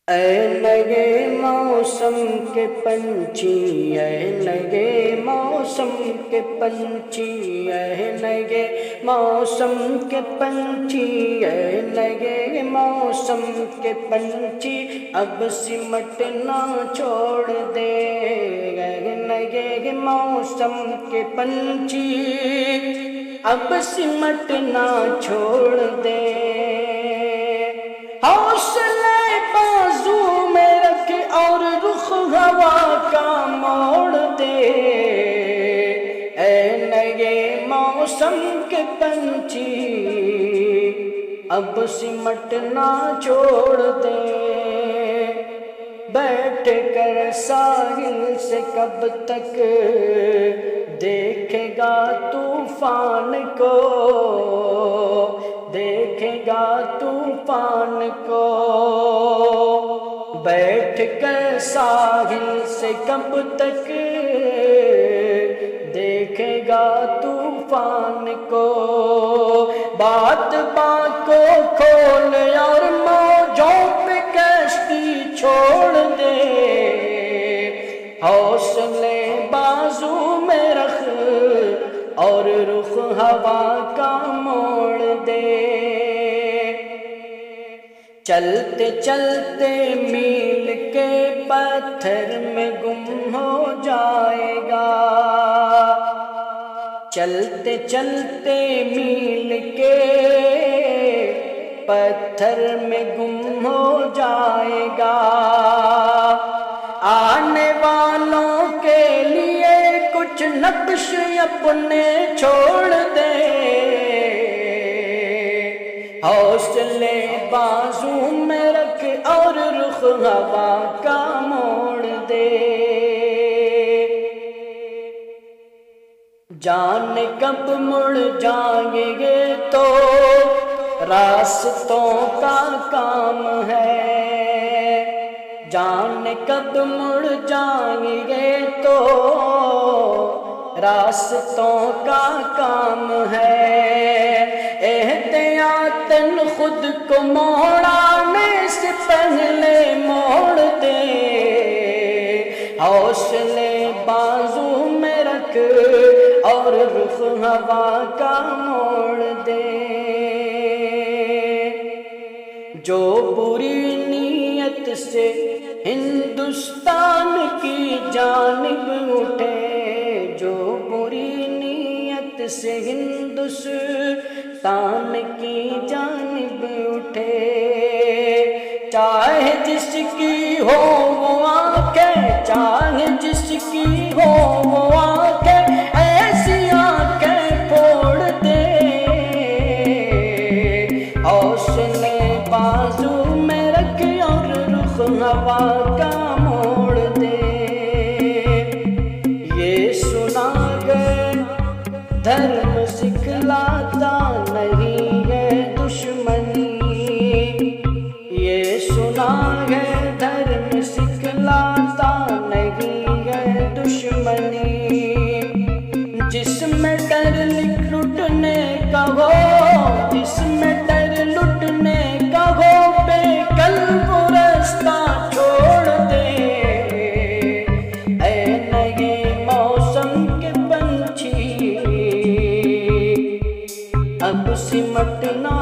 اے نئے موسم کے پنچھی، اے نئے موسم کے پنچھی، اے نئے موسم کے پنچھی، اے نئے موسم کے پنچھی، اب سمٹنا چھوڑ دے، اے نئے موسم کے پنچھی، اب سمٹنا چھوڑ دے، حوصلے بازو میں رکھ اور رخ ہوا کا موڑ دے، اے نئے موسم کے پنچھی، اب سمٹنا چھوڑ دے، بیٹھ کر ساحل سے کب تک دیکھے گا طوفان کو، دیکھے گا طوفان کو، بیٹھ کر ساحل سے کب تک دیکھے گا طوفان کو، بات بات کو کھول اور موجوں پہ کشتی چھوڑ دے، حوصلے بازو میں رکھ اور رخ ہوا کا موڑ دے، چلتے چلتے میل کے پتھر میں گم ہو جائے گا، چلتے چلتے میل کے پتھر میں گم ہو جائے گا، آنے والوں کے لیے کچھ نقش اپنے چھوڑ دے، حوصلے بازو میں رکھ اور رخ ہوا کا موڑ دے، جانے کب مڑ جائیں گے تو راستوں کا کام ہے، جانے کب مڑ جائیں گے تو راستوں کا کام ہے، احتیاطاً خود کو موڑانے سے پہلے موڑ دے، حوصلے بازو میں رکھ اور رخ ہوا کا موڑ دے، جو بری نیت سے ہندوستان کی جانب اٹھے، جو بری نیت سے ہندوستان کی جانب اٹھے، چاہے جس کی ہو وہ آنکھیں، چاہے جس کی ہو وہ آنکھیں، ایسی آنکھیں پھوڑ دے، حوصلے بازو میں رکھ اور رخ ہوا کا موڑ دے، یہ سنا گئے دھرم سکھلاتا نہیں ہے دشمنی، یہ سنا ہے دھرم سکھلاتا نہیں ہے دشمنی، جس میں ڈر لٹنے کا ہو، جس میں ڈر لٹنے کا ہو، بے قلب رستہ چھوڑ دے، اے نئے موسم کے پنچھی، اب سمٹنا